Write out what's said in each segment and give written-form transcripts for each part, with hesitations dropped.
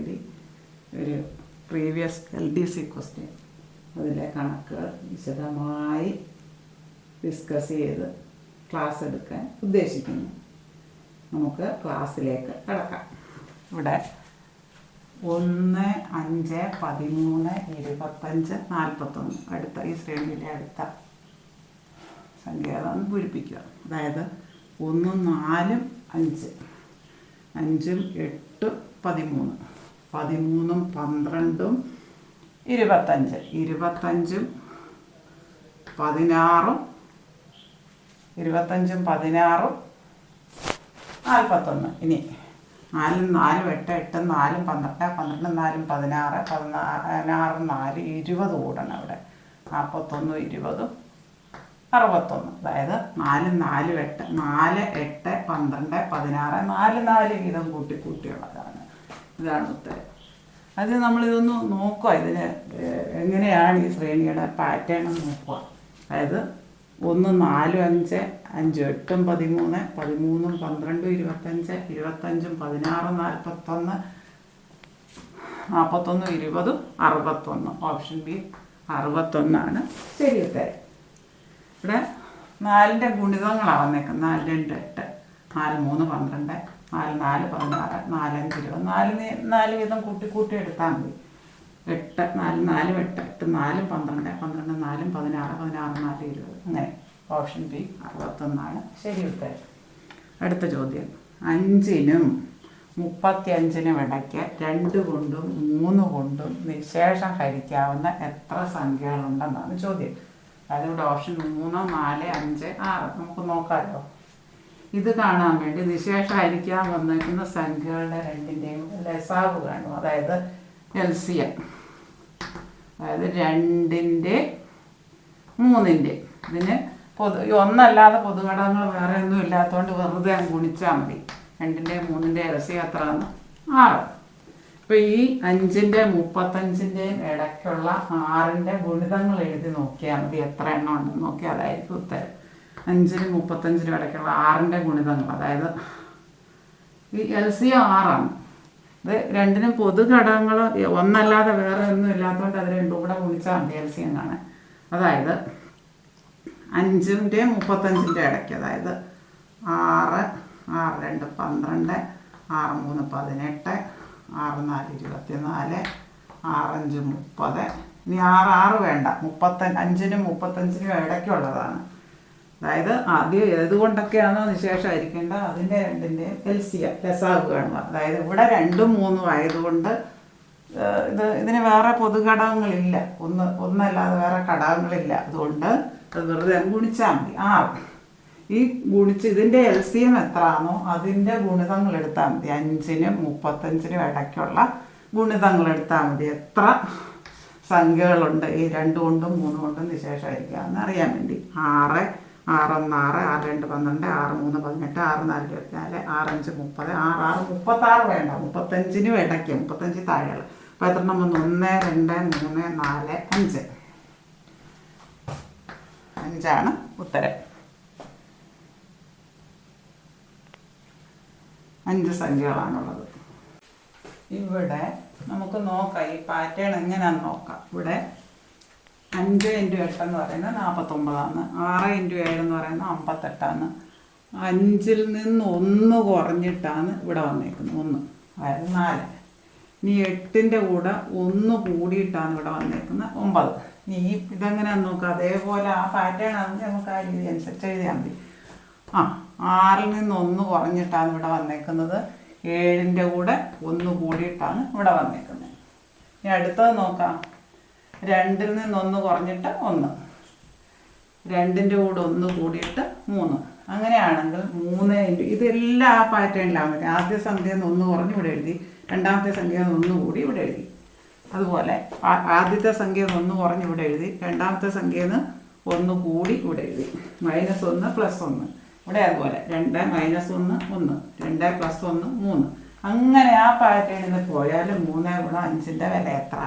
വേണ്ടി ഒരു previous LDC question അതിലെ കണക്കുകൾ വിശദമായി ഡിസ്കസ് ചെയ്ത് ക്ലാസ് എടുക്കാൻ ഉദ്ദേശിക്കുന്നു. നമുക്ക് ക്ലാസ്സിലേക്ക് കടക്കാം. ഇവിടെ 1, 5, 13, 25, 41 അടുത്ത ഈ ശ്രേണിയിലെ അടുത്ത സംഖ്യകളാണ് പൂരിപ്പിക്കുക. അതായത് 1, 4, 5, 5, 8, 13, 13, 12, 25, 25, 16, 25, 16, 41. ഇനി 4, 4, 8, 8, 4, 12, 12, 4, 16, 16, 4, 20 കൂടണം. ഇവിടെ 41, 20, 61. അതായത് 4, 4, 8, 4, 8, 12, 16, 4, 4 വീതം കൂട്ടിയുള്ളതാണ്. ഇതാണ് ഉത്തരം. അത് നമ്മളിതൊന്ന് നോക്കുക, ഇതിന് എങ്ങനെയാണ് ഈ ശ്രേണിയുടെ പാറ്റേൺ നോക്കുക. അതായത് 1, 4, 5, 5, 8, 13, 13, 12, 25, 25, 16, 41, 41, 20, 61. ഓപ്ഷൻ ബി 61 ശരി ഉത്തരം. ഇവിടെ 4ൻ്റെ ഗുണിതങ്ങളാണ് വന്നേക്കുന്നത്. 4, 2, 8, 4, 3, 12, 4, 4, 16, 4, 5, 20. 4 വീതം കൂട്ടി എടുത്താൽ മതി. 8, 4, 4, 8, 8, 4, 12, 12, 4, 16, 16, 4, 20. അങ്ങനെ ഓപ്ഷൻ ബി 61 ശരി ഉത്തരം. അടുത്ത ചോദ്യം. 5നും 35നും ഇടയ്ക്ക് 2 കൊണ്ടും 3 കൊണ്ടും നിശേഷം ഹരിക്കാവുന്ന എത്ര സംഖ്യകളുണ്ടെന്നാണ് ചോദ്യം. അതിവിടെ ഓപ്ഷൻ 3, 4, 5, 6 നമുക്ക് നോക്കാമല്ലോ. ഇത് കാണാൻ വേണ്ടി നിശേഷം ഹരിക്കാൻ വന്നിരിക്കുന്ന സംഖ്യകളുടെ രണ്ടിൻ്റെയും ലസാവ് കാണും. അതായത് LCM. അതായത് 2ൻ്റെ 3ൻ്റെ. ഇതിന് ഒന്നല്ലാതെ പൊതുഘടകങ്ങൾ വേറെ ഒന്നും ഇല്ലാത്തതുകൊണ്ട് വെറുതെ ഗുണിച്ചാൽ മതി. 2ൻ്റെ 3ൻ്റെ LCM എത്രയാണ്? 6. ഇപ്പോൾ ഈ 5ൻ്റെ 35ൻ്റെയും ഇടയ്ക്കുള്ള 6ൻ്റെ ഗുണിതങ്ങൾ എഴുതി നോക്കിയാൽ മതി. എത്ര എണ്ണം ഉണ്ടെന്ന് നോക്കിയാൽ അതായിരിക്കും ഉത്തരം. 5നും 35നും ഇടയ്ക്കുള്ള 6ൻ്റെ ഗുണിതങ്ങൾ, അതായത് ഈ LCM 6. ഇത് 2നും പൊതുഘടകങ്ങൾ ഒന്നല്ലാതെ വേറെ ഒന്നും ഇല്ലാത്തതുകൊണ്ട് അത് രണ്ടും കൂടെ ഗുണിച്ചാൽ മതി LCM കാണാൻ. അതായത് 5ൻ്റെ 35ൻ്റെ ഇടയ്ക്ക്, അതായത് 6, 6, 2, 12, 6, 3, 18, 6, 4, 24, 6, 5, 30. ഇനി 6, 6 വേണ്ട, 5നും 35നും ഇടയ്ക്കുള്ളതാണ്. അതായത് ആദ്യം ഏതുകൊണ്ടൊക്കെയാണോ നിശേഷമായിരിക്കേണ്ടത് അതിൻ്റെ രണ്ടിൻ്റെയും LCM ലസാവ് കാണുക. അതായത് ഇവിടെ 2, 3 ആയതുകൊണ്ട് ഇതിന് വേറെ പൊതുഘടകങ്ങളില്ല, ഒന്നല്ലാതെ വേറെ ഘടകങ്ങളില്ല. അതുകൊണ്ട് അത് വെറുതെ ഗുണിച്ചാൽ മതി. 6 ഈ ഗുണിച്ച് ഇതിൻ്റെ LCM എത്രയാണോ അതിൻ്റെ ഗുണിതങ്ങൾ എടുത്താൽ മതി. 5നും 35നും ഇടയ്ക്കുള്ള ഗുണിതങ്ങൾ എടുത്താൽ മതി. എത്ര സംഖ്യകളുണ്ട് ഈ 2 കൊണ്ടും 3 കൊണ്ടും നിശേഷമായിരിക്കുക എന്ന് അറിയാൻ വേണ്ടി. 6, 6, 1, 6, 6, 2, 12, 6, 3, 18, 6, 4, 24, 6, 5, 30, 6, 6, 36 വേണ്ട, 35നും ഇടയ്ക്ക്, 35 താഴെയുള്ള. അപ്പോൾ എത്ര എണ്ണം വന്നു? 1, 2, 3, 4, 5. 5 ഉത്തരം. 5 സംഖ്യകളാണുള്ളത്. ഇവിടെ നമുക്ക് നോക്കാം ഈ പാറ്റേൺ എങ്ങനെയാണെന്ന് നോക്കാം. ഇവിടെ 5 × 8 എന്ന് പറയുന്നത് 49, 6 × 7 എന്ന് പറയുന്നത് 58. 5ൽ നിന്ന് 1 കുറഞ്ഞിട്ടാണ് ഇവിടെ വന്നേക്കുന്നത്. 1, അതായത് 4. ഇനി 8ൻ്റെ കൂടെ 1 കൂടിയിട്ടാണ് ഇവിടെ വന്നേക്കുന്നത് 9. ഇനി ഇതെങ്ങനെയാണെന്ന് നോക്കാം. അതേപോലെ ആ പാറ്റേൺ ആണെങ്കിൽ നമുക്ക് ആ രീതി അനുസരിച്ച് എഴുതിയാൽ മതി. 6ൽ നിന്ന് 1 കുറഞ്ഞിട്ടാണ് ഇവിടെ വന്നേക്കുന്നത്. 7ൻ്റെ കൂടെ 1 കൂടിയിട്ടാണ് ഇവിടെ വന്നേക്കുന്നത്. ഇനി അടുത്തത് നോക്കാം. 2ൽ നിന്ന് 1 കുറഞ്ഞിട്ട് 1, 2ൻ്റെ കൂടെ 1 കൂടിയിട്ട് 3. അങ്ങനെയാണെങ്കിൽ 3 × ഇതെല്ലാം ആ പാറ്റേണിലാണ് മതി. ആദ്യ സംഖ്യയിൽ നിന്ന് 1 കുറഞ്ഞ് ഇവിടെ എഴുതി, രണ്ടാമത്തെ സംഖ്യയിൽ നിന്ന് 1 കൂടി ഇവിടെ എഴുതി. അതുപോലെ ആദ്യത്തെ സംഖ്യയിൽ നിന്ന് 1 കുറഞ്ഞ് ഇവിടെ എഴുതി, രണ്ടാമത്തെ സംഖ്യയിൽ നിന്ന് 1 കൂടി ഇവിടെ എഴുതി. -1 +1 ഇവിടെ അതുപോലെ 2 - 1 1, 2 + 1 3. അങ്ങനെ ആ പാറ്റേണിൽ പോയാൽ 3 × 5ൻ്റെ വില എത്ര?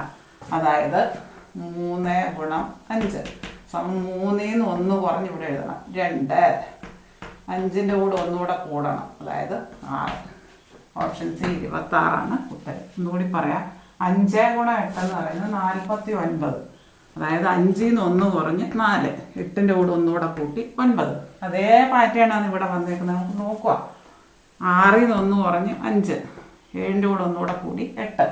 അതായത് 3 × 5 3ൽ നിന്ന് 1 കുറഞ്ഞ് ഇവിടെ എഴുതണം. 2, 5ൻ്റെ കൂടെ 1 കൂടെ കൂടണം, അതായത് 6. ഓപ്ഷൻ സി 26 ഉത്തരം. ഒന്നുകൂടി പറയാം. 5 ഗുണം 8 എന്ന് പറയുന്നത് 49. അതായത് 5ൽ നിന്ന് 1 കുറഞ്ഞ് 4, 8ൻ്റെ കൂടെ ഒന്നുകൂടെ കൂട്ടി 9. അതേ പാറ്റേൺ ആണ് ഇവിടെ വന്നേക്കുന്നത്. നമുക്ക് നോക്കുക. 6ൽ നിന്ന് 1 കുറഞ്ഞ് 5, 7ൻ്റെ കൂടെ ഒന്നുകൂടെ കൂടി 8.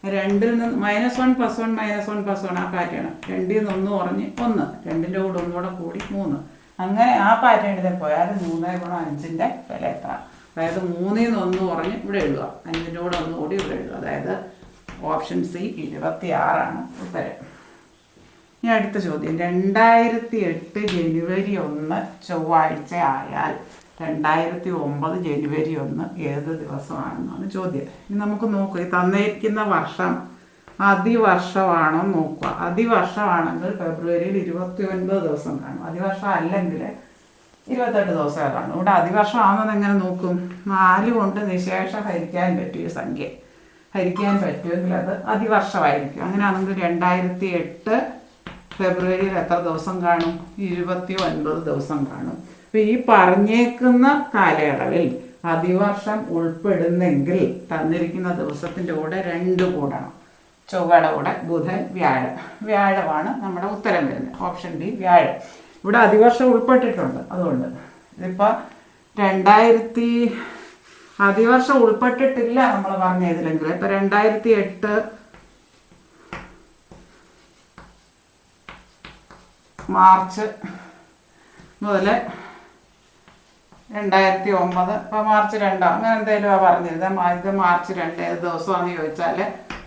2ൽ നിന്ന് -1 + 1 -1 + 1 ആ പാറ്റേൺ. 2ൽ നിന്ന് 1 കുറഞ്ഞ് 1, 2ൻ്റെ കൂടെ ഒന്നുകൂടെ കൂടി 3. അങ്ങനെ ആ പാറ്റേണിൽ പോയാൽ 3 ഗുണം 5ൻ്റെ വില എത്ര? അതായത് 3ൽ നിന്ന് 1 കുറഞ്ഞ് ഇവിടെ എഴുതുക, 5ൻ്റെ കൂടെ 1 കൂടി ഇവിടെ എഴുതുക. അതായത് ഓപ്ഷൻ സി 26 ഉത്തരം. ഇനി അടുത്ത ചോദ്യം. 2008 ജനുവരി 1 ചൊവ്വാഴ്ച ആയാൽ 2009 ജനുവരി 1 ഏത് ദിവസമാണെന്നാണ് ചോദ്യം. ഇനി നമുക്ക് നോക്കുക. ഈ തന്നിരിക്കുന്ന വർഷം അതിവർഷമാണോ നോക്കുക. അതിവർഷമാണെങ്കിൽ ഫെബ്രുവരിയിൽ 29 ദിവസം കാണും. അതിവർഷം അല്ലെങ്കിൽ 28 ദിവസമേ കാണും. ഇവിടെ അതിവർഷം ആണെന്ന് എങ്ങനെ നോക്കും? 4 കൊണ്ട് നിശേഷം ഹരിക്കാൻ പറ്റിയ സംഖ്യ ഹരിക്കാൻ പറ്റുമെങ്കിൽ അത് അതിവർഷമായിരിക്കും. അങ്ങനെയാണെങ്കിൽ 2008 ഫെബ്രുവരിയിൽ എത്ര ദിവസം കാണും? 29 ദിവസം കാണും. അപ്പോൾ ഈ പറഞ്ഞേക്കുന്ന കാലയളവിൽ അതിവർഷം ഉൾപ്പെടുന്നെങ്കിൽ തന്നിരിക്കുന്ന ദിവസത്തിൻ്റെ കൂടെ 2 കൂടണം. ചൊവ്വയുടെ കൂടെ ബുധൻ, വ്യാഴം. വ്യാഴമാണ് നമ്മുടെ ഉത്തരം വരുന്നത്. ഓപ്ഷൻ ബി വ്യാഴം. ഇവിടെ അതിവർഷം ഉൾപ്പെട്ടിട്ടുണ്ട്. അതുകൊണ്ട് ഇതിപ്പോൾ 2000 അതിവർഷം ഉൾപ്പെട്ടിട്ടില്ല നമ്മൾ പറഞ്ഞതിലെങ്കിൽ. ഇപ്പം 2008 മാർച്ച് മുതൽ 2009 ഇപ്പോൾ മാർച്ച് 2 അങ്ങനെ എന്തെങ്കിലും പറഞ്ഞിരുന്നത്. ഇത് മാർച്ച് 2 ഏത് ദിവസമാണെന്ന് ചോദിച്ചാൽ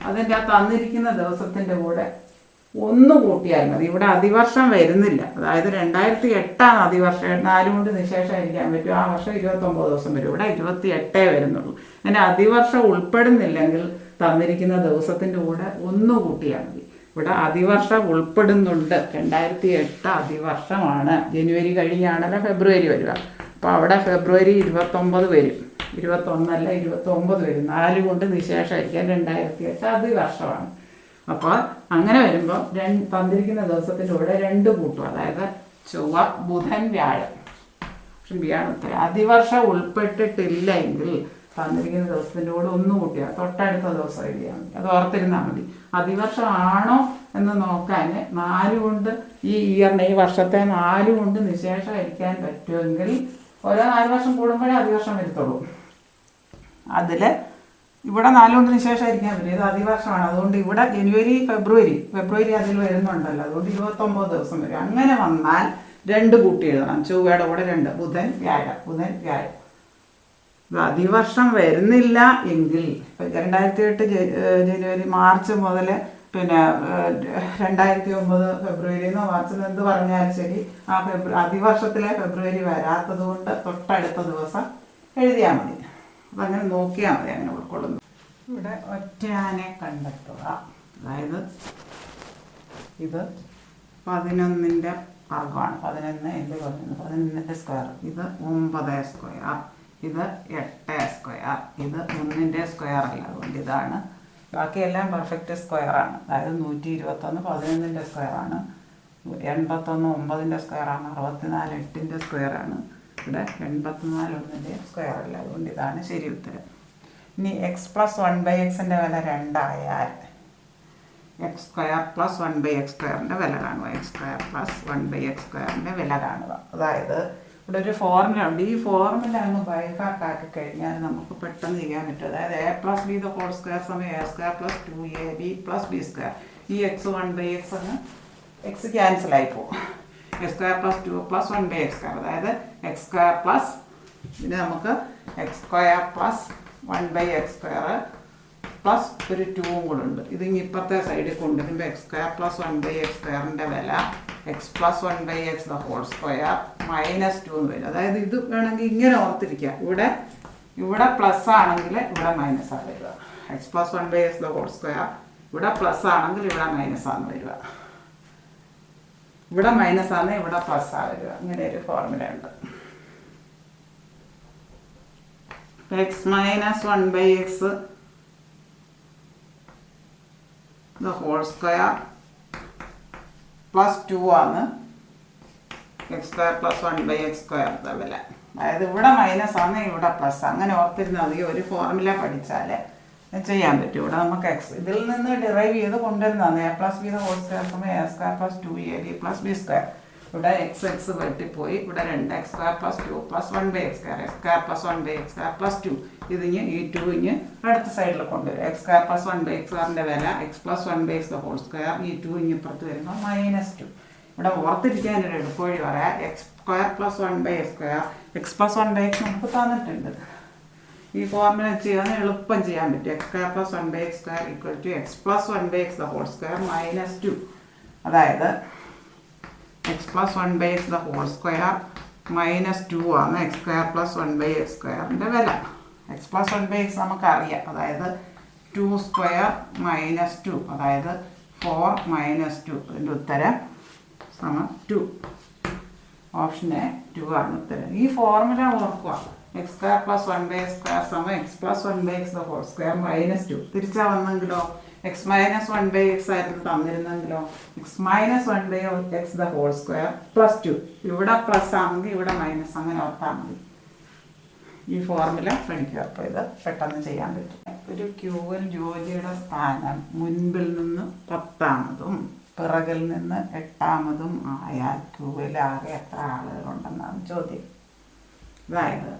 അതിൻ്റെ ആ തന്നിരിക്കുന്ന ദിവസത്തിൻ്റെ കൂടെ 1 കൂട്ടിയാൽ മതി. ഇവിടെ അതിവർഷം വരുന്നില്ല. അതായത് 2008 അതിവർഷം. 4 കൊണ്ട് നിശേഷമായിരിക്കാൻ പറ്റും. ആ വർഷം 29 ദിവസം വരും. ഇവിടെ 28 വരുന്നുള്ളൂ. അങ്ങനെ അതിവർഷം ഉൾപ്പെടുന്നില്ലെങ്കിൽ തന്നിരിക്കുന്ന ദിവസത്തിൻ്റെ കൂടെ 1 കൂട്ടിയാൽ മതി. ഇവിടെ അതിവർഷം ഉൾപ്പെടുന്നുണ്ട്. 2008 അതിവർഷമാണ്. ജനുവരി കഴിഞ്ഞാണല്ലോ ഫെബ്രുവരി വരിക. അപ്പോൾ അവിടെ ഫെബ്രുവരി 29 വരും. 21 അല്ല 29 വരും. 4 കൊണ്ട് നിശേഷമായിരിക്കാൻ 2008 അതിവർഷമാണ്. അപ്പോൾ അങ്ങനെ വരുമ്പോൾ തന്നിരിക്കുന്ന ദിവസത്തിൻ്റെ കൂടെ 2 കൂട്ടും. അതായത് ചൊവ്വ, ബുധൻ, വ്യാഴം. ഓപ്ഷൻ ബി ആണ് ഉത്തരം. അതിവർഷം ഉൾപ്പെട്ടിട്ടില്ല എങ്കിൽ തന്നിരിക്കുന്ന ദിവസത്തിൻ്റെ കൂടെ 1 കൂട്ടിയാൽ തൊട്ടടുത്ത ദിവസം എഴുതിയാൽ മതി. അത് ഓർത്തിരുന്നാൽ മതി. അതിവർഷമാണോ എന്ന് നോക്കാൻ 4 കൊണ്ട് ഈ ഇയറിനെ, ഈ വർഷത്തെ 4 കൊണ്ട് നിശേഷമായിരിക്കാൻ പറ്റുമെങ്കിൽ ഓരോ 4 വർഷം കൂടുമ്പോഴേ അതിവർഷം വരുത്തുള്ളൂ. അതിൽ ഇവിടെ 4 കൊണ്ട് നിശേഷമായിരിക്കാൻ പറ്റും. ഇത് അതിവർഷമാണ്. അതുകൊണ്ട് ഇവിടെ ജനുവരി ഫെബ്രുവരി അതിൽ വരുന്നുണ്ടല്ലോ. അതുകൊണ്ട് 29 ദിവസം വരും. അങ്ങനെ വന്നാൽ 2 കൂട്ടി എഴുതണം. ചൊവ്വയുടെ കൂടെ 2, ബുധൻ, വ്യാഴം. അതിവർഷം വരുന്നില്ല എങ്കിൽ 2008 ജനുവരി മാർച്ച് മുതൽ പിന്നെ 2009 ഫെബ്രുവരിന്നോ മാർച്ചിൽ എന്ത് പറഞ്ഞാലും ശരി, ആ അതിവർഷത്തിലെ ഫെബ്രുവരി വരാത്തത് കൊണ്ട് തൊട്ടടുത്ത ദിവസം എഴുതിയാൽ മതി. അപ്പം അങ്ങനെ നോക്കിയാൽ മതി. അങ്ങനെ ഉൾക്കൊള്ളുന്നു. ഇവിടെ ഒറ്റയാനെ കണ്ടെത്തുക. അതായത് ഇത് 11ൻ്റെ വർഗമാണ്. 11 എന്ത് പറഞ്ഞു? 11ൻ്റെ സ്ക്വയർ. ഇത് 9 സ്ക്വയർ. ഇത് 8 സ്ക്വയർ. ഇത് 1ൻ്റെ സ്ക്വയർ അല്ല. അതുകൊണ്ട് ഇതാണ്. ബാക്കിയെല്ലാം പെർഫെക്റ്റ് സ്ക്വയറാണ്. അതായത് 121 11ൻ്റെ സ്ക്വയറാണ്. 81 9ൻ്റെ സ്ക്വയറാണ്. 64 8ൻ്റെ സ്ക്വയറാണ്. ഇവിടെ 84 1ൻ്റെ സ്ക്വയർ അല്ല. അതുകൊണ്ട് ഇതാണ് ശരി ഉത്തരം. ഇനി x + 1/xൻ്റെ വില 2 ആയാൽ x² + 1/x² വില കാണുക. x² + 1/x² വില കാണുക. അതായത് ഇവിടെ ഒരു ഫോർമുല ഉണ്ട്. ഈ ഫോർമുല അങ്ങ് ബൈഹാർട്ടാക്കി കഴിഞ്ഞാൽ നമുക്ക് പെട്ടെന്ന് ചെയ്യാൻ പറ്റും. അതായത് a + b² = a² + 2ab + b². ഈ x 1/x അങ്ങ് x ക്യാൻസലായി പോകും. x² + 2 + 1/x². അതായത് x² പിന്നെ നമുക്ക് x² + 1/x² പ്ലസ് ഒരു 2 കൂടെ ഉണ്ട്. ഇതിങ്ങ് ഇപ്പുറത്തെ സൈഡിൽ കൊണ്ടുവരുമ്പോൾ x² + 1/x² വില x + 1/x² -2 എന്ന് വരും. അതായത് ഇത് വേണമെങ്കിൽ ഇങ്ങനെ ഓർത്തിരിക്കുക. ഇവിടെ പ്ലസ് ആണെങ്കിൽ ഇവിടെ മൈനസ് ആണ് വരിക. x + 1/x² ഇവിടെ പ്ലസ് ആണെങ്കിൽ ഇവിടെ മൈനസ് ആണ് വരിക. ഇവിടെ മൈനസ് ആണ്, ഇവിടെ പ്ലസ് ആണ് വരിക. ഇങ്ങനെ ഒരു ഫോർമുല ഉണ്ട്. x - 1/x² + 2 ആണ് x² + 1/x² വില. അതായത് ഇവിടെ മൈനസ് ആണ്, ഇവിടെ പ്ലസ്. അങ്ങനെ ഓർത്തിരുന്നാൽ മതി. ഒരു ഫോർമുല പഠിച്ചാൽ ചെയ്യാൻ പറ്റും. ഇവിടെ നമുക്ക് എക്സ് ഇതിൽ നിന്ന് ഡിറൈവ് ചെയ്ത് കൊണ്ടുവരുന്നതാണ്. A plus B whole square സമയം A square plus 2ab plus B square. ഇവിടെ എക്സ് വെട്ടിപ്പോയി. ഇവിടെ 2x square plus 2 plus 1/x square, X square plus 1/x square plus 2. ഇതിന് ഈ 2 ഇഞ്ഞ് അടുത്ത സൈഡിൽ കൊണ്ടുവരും. എക്സ് സ്ക്വയർ പ്ലസ് 1/x സ്ക്വയറിൻ്റെ വില X plus 1/x whole square. ഈ 2 ഇഞ്ഞ് ഇപ്പുറത്ത് വരുമ്പോൾ -2. ഇവിടെ ഓർത്തിരിക്കാനൊരു എളുപ്പവഴി പറയാം. X square plus 1/x square, x plus 1/x നമുക്ക് തന്നിട്ടുണ്ട്. ഈ ഫോർമുല ചെയ്യാൻ എളുപ്പം ചെയ്യാൻ പറ്റും. X square plus 1/x square equal to x plus 1/x whole square -2. അതായത് X plus 1/x whole square -2 ആണ് എക്സ് സ്ക്വയർ പ്ലസ് 1/x സ്ക്വയറിൻ്റെ വില. എക്സ് പ്ലസ് 1/x നമുക്കറിയാം. അതായത് 2 സ്ക്വയർ -2, അതായത് 4 -2. ഇതിൻ്റെ ഉത്തരം −2. ഓപ്ഷൻ എ 2 ആണ് ഉത്തരം. ഈ ഫോർമുല ഓർക്കുക. X square plus 1/x square സമയം X plus 1/x whole square -2. തിരിച്ചാ വന്നെങ്കിലോ എക്സ് മൈനസ് 1/x ആയിരുന്നു തന്നിരുന്നെങ്കിലോ X minus 1/x whole square plus 2. ഇവിടെ പ്ലസ് ആണെങ്കിൽ ഇവിടെ മൈനസ്, അങ്ങനെ ഓർത്താൽ മതി. ഈ ഫോർമുല പഠിക്കുക. അപ്പോൾ ഇത് പെട്ടെന്ന് ചെയ്യാൻ പറ്റും. ഒരു ക്യൂവിൽ ജോലിയുടെ സ്ഥാനം മുൻപിൽ നിന്ന് 10ാമതും പിറകിൽ നിന്ന് 8ാമതും ആയാൽ ക്യൂവിൽ ആകെ എത്ര ആളുകളുണ്ടെന്നാണ് ചോദ്യം. അതായത്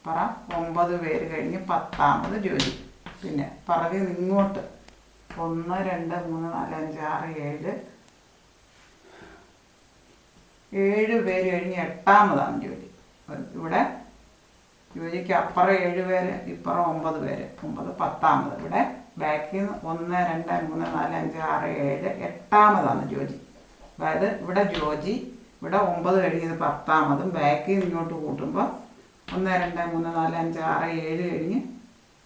പറ 9 പേര് കഴിഞ്ഞ് 10ാമത് ജോലി. പിന്നെ പിറകിൽ ഇങ്ങോട്ട് 1 2 3 4 5 6 7 പേര് കഴിഞ്ഞ് 8ാമതാണ് ജോലി. ഇവിടെ ജോലിക്ക് അപ്പുറം 7 പേര്, ഇപ്പുറം 9 പേര്. 9 10ാമത്. ഇവിടെ ബാക്കിൽ നിന്ന് 1 2 3 4 5 6 7 8ാമതാണ് ജോലി. അതായത് ഇവിടെ ജോജി, ഇവിടെ 9 കഴിഞ്ഞത് 10ാമതും, ബാക്കിൽ ഇങ്ങോട്ട് കൂട്ടുമ്പോൾ 1 2 3 4 5 6 7 കഴിഞ്ഞ്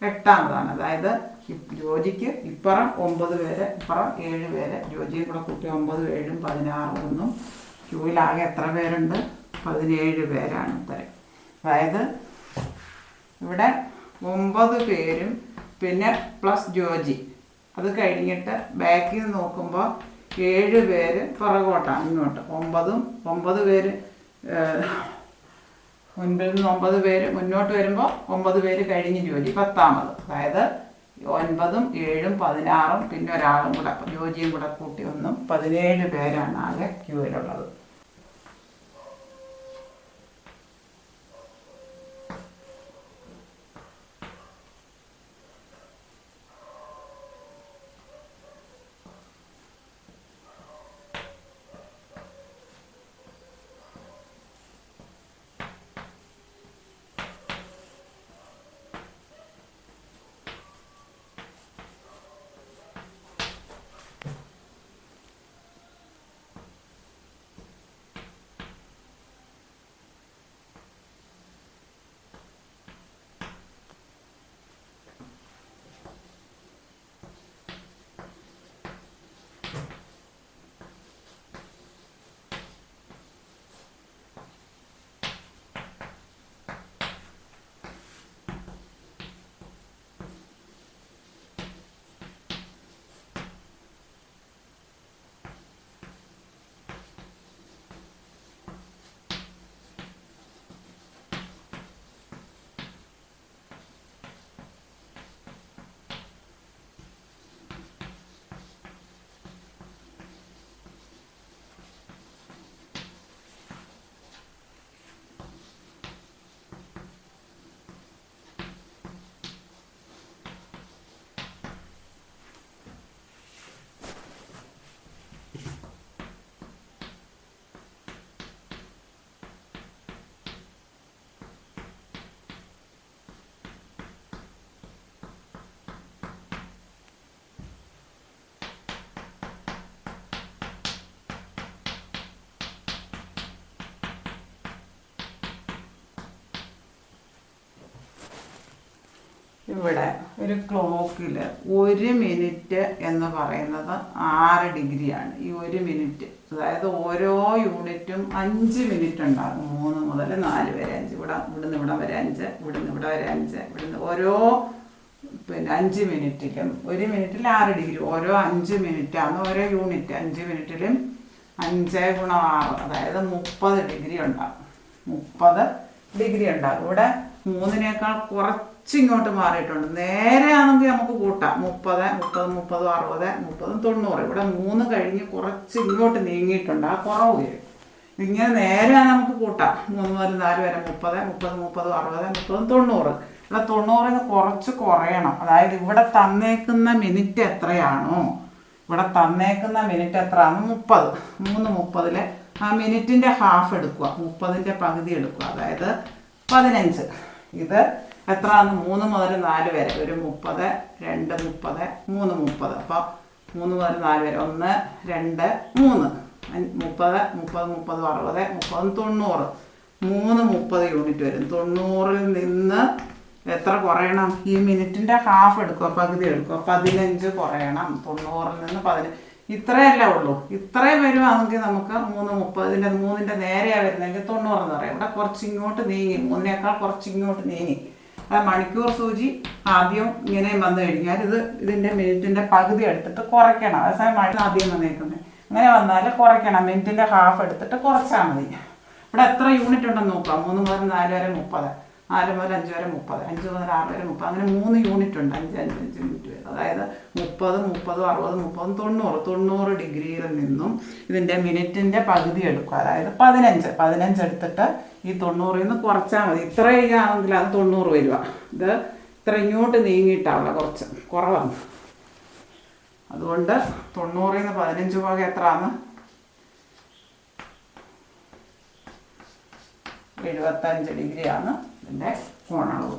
8ാമതാണ്. അതായത് ജോജിക്ക് ഇപ്പുറം 9 പേര്, ഇപ്പുറം 7 പേര്. ജോജിയും കൂടെ കൂട്ടി 9 7 16 ഒന്നും. ക്യൂവിലാകെ എത്ര പേരുണ്ട്? 17 പേരാണ് ഉത്തരം. അതായത് ഇവിടെ 9 പേരും പിന്നെ പ്ലസ് ജോജി, അത് കഴിഞ്ഞിട്ട് ബാക്കിൽ നിന്ന് നോക്കുമ്പോൾ 7 പേര് പുറകോട്ടാണ് ഇങ്ങോട്ട്. 9 പേര് മുൻപിൽ നിന്ന് 9 പേര് മുന്നോട്ട് വരുമ്പോൾ 9 പേര് കഴിഞ്ഞ് ജോലി 10ാമത്. അതായത് 9ഉം 7ഉം 16ഉം പിന്നെ ഒരാളും കൂടെ ജോജിയും കൂടെ കൂട്ടി 17 പേരാണ് ആകെ ക്യൂവിലുള്ളത്. ഇവിടെ ഒരു ക്ലോക്കിൽ 1 മിനിറ്റ് എന്ന് പറയുന്നത് 6 ഡിഗ്രിയാണ്. ഈ 1 മിനിറ്റ്, അതായത് ഓരോ യൂണിറ്റും 5 മിനിറ്റ് ഉണ്ടാകും. 3 മുതൽ 4 വരെ 5, ഇവിടുന്ന് ഇവിടെ വരെ 5, ഇവിടുന്ന് ഇവിടെ വരെ 5, ഇവിടുന്ന് ഓരോ 5 മിനിറ്റിലും 1 മിനിറ്റിൽ 6 ഡിഗ്രി. ഓരോ 5 മിനിറ്റാണ് ഓരോ യൂണിറ്റ്. 5 മിനിറ്റിലും 5 × 6 അതായത് 30 ഡിഗ്രി ഉണ്ടാകും. 30 ഡിഗ്രി ഉണ്ടാകും. ഇവിടെ 3നേക്കാൾ കുറച്ചിങ്ങോട്ട് മാറിയിട്ടുണ്ട്. നേരെ ആണെങ്കിൽ നമുക്ക് കൂട്ടാം. 30, 30, 30, 60, 30, 90. ഇവിടെ 3 കഴിഞ്ഞ് കുറച്ച് ഇങ്ങോട്ട് നീങ്ങിയിട്ടുണ്ട്. ആ കുറവ് വരും. ഇങ്ങനെ നേരെയാണ് നമുക്ക് കൂട്ടാം. 3 മുതൽ 4 വരെ 30, 30, 30, 60, 30, 90. ഇവിടെ 90-ന് കുറച്ച് കുറയണം. അതായത് ഇവിടെ തന്നേക്കുന്ന മിനിറ്റ് എത്രയാണോ, ഇവിടെ തന്നേക്കുന്ന മിനിറ്റ് എത്രയാണ്? 30. 3:30 ആ മിനിറ്റിൻ്റെ ഹാഫ് എടുക്കുക. 30ൻ്റെ പകുതി എടുക്കുക. അതായത് 15. ഇത് എത്രയാണ്? 3 മുതൽ 4 വരെ ഒരു 30, 2, 30, 3, 30. അപ്പോൾ 3 മുതൽ 4 വരെ 1, 2, 3. 30, 30, 30, 60, 30, 90. 3:30 യൂണിറ്റ് വരും. 90-ൽ നിന്ന് എത്ര കുറയണം? ഈ മിനിറ്റിൻ്റെ ഹാഫ് എടുക്കുക, പകുതി എടുക്കുക. 15 കുറയണം. 90-ൽ നിന്ന് 15. ഇത്രയല്ലേ ഉള്ളൂ. ഇത്രയും വരുവാണെങ്കിൽ നമുക്ക് 3:30. 3ൻ്റെ നേരെയാണ് വരുന്നതെങ്കിൽ 90 എന്ന് പറയാം. ഇവിടെ കുറച്ച് ഇങ്ങോട്ട് നീങ്ങി, 3നേക്കാൾ കുറച്ച് ഇങ്ങോട്ട് നീങ്ങി. ആ മണിക്കൂർ സൂചി ആദ്യം ഇങ്ങനെ വന്നു കഴിഞ്ഞാൽ ഇതിൻ്റെ മിനിറ്റിൻ്റെ പകുതി എടുത്തിട്ട് കുറയ്ക്കണം. അതേസമയം ആദ്യം വന്നേക്കുന്നത് അങ്ങനെ വന്നാൽ കുറയ്ക്കണം. മിനിറ്റിൻ്റെ ഹാഫ് എടുത്തിട്ട് കുറച്ചാൽ മതി. ഇവിടെ എത്ര യൂണിറ്റ് ഉണ്ടെന്ന് നോക്കാം. 3 മുതൽ 4 വരെ 30, 4 മുതൽ 5 വരെ 30, 5 മുതൽ 6 വരെ 30. അങ്ങനെ 3 യൂണിറ്റ് ഉണ്ട്. 5, 5, 5 യൂണിറ്റ് വരെ. അതായത് 30, 30, 60, 30, 90. 90 ഡിഗ്രിയിൽ നിന്നും ഇതിൻ്റെ മിനിറ്റിൻ്റെ പകുതി എടുക്കുക. അതായത് 15 എടുത്തിട്ട് ഈ 90-ൽ നിന്ന് കുറച്ചാൽ മതി. ഇത്ര ചെയ്യുകയാണെങ്കിൽ അത് 90 വരിക. ഇത് ഇത്ര ഇങ്ങോട്ട് നീങ്ങിയിട്ടാവുള്ള കുറച്ച് കുറവാണ്. അതുകൊണ്ട് 90-ൽ നിന്ന് 15 പോകെ എത്രയാണ്? 75 ഡിഗ്രിയാണ് ഇതിൻ്റെ കോണളവ്.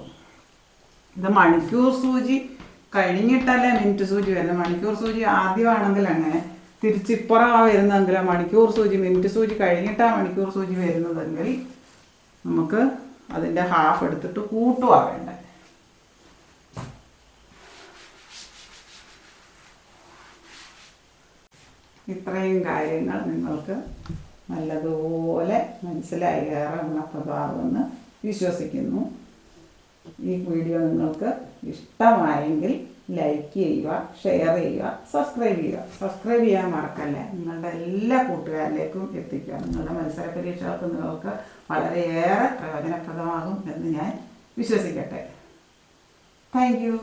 ഇത് മണിക്കൂർ സൂചി കഴിഞ്ഞിട്ടല്ലേ മിനിറ്റ് സൂചി വരുന്നത്. മണിക്കൂർ സൂചി ആദ്യമാണെങ്കിൽ അങ്ങനെ, തിരിച്ചിപ്പുറമാണ് വരുന്നതെങ്കിൽ മണിക്കൂർ സൂചി, മിനിറ്റ് സൂചി കഴിഞ്ഞിട്ടാണ് മണിക്കൂർ സൂചി വരുന്നതെങ്കിൽ നമുക്ക് അതിൻ്റെ ഹാഫ് എടുത്തിട്ട് കൂട്ടുക വേണ്ടത്. ഇത്രയും കാര്യങ്ങൾ നിങ്ങൾക്ക് നല്ലതുപോലെ മനസ്സിലായി, ഏറെ ഗുണപ്രദമാകുമെന്ന് വിശ്വസിക്കുന്നു. ഈ വീഡിയോ നിങ്ങൾക്ക് ഇഷ്ടമായെങ്കിൽ ലൈക്ക് ചെയ്യുക, ഷെയർ ചെയ്യുക, സബ്സ്ക്രൈബ് ചെയ്യുക. സബ്സ്ക്രൈബ് ചെയ്യാൻ മറക്കല്ലേ. നിങ്ങളുടെ എല്ലാ കൂട്ടുകാരിലേക്കും എത്തിക്കുക. നിങ്ങളുടെ മത്സര പരീക്ഷകൾക്ക് നിങ്ങൾക്ക് വളരെയേറെ പ്രയോജനപ്രദമാകും എന്ന് ഞാൻ വിശ്വസിക്കട്ടെ. Thank you.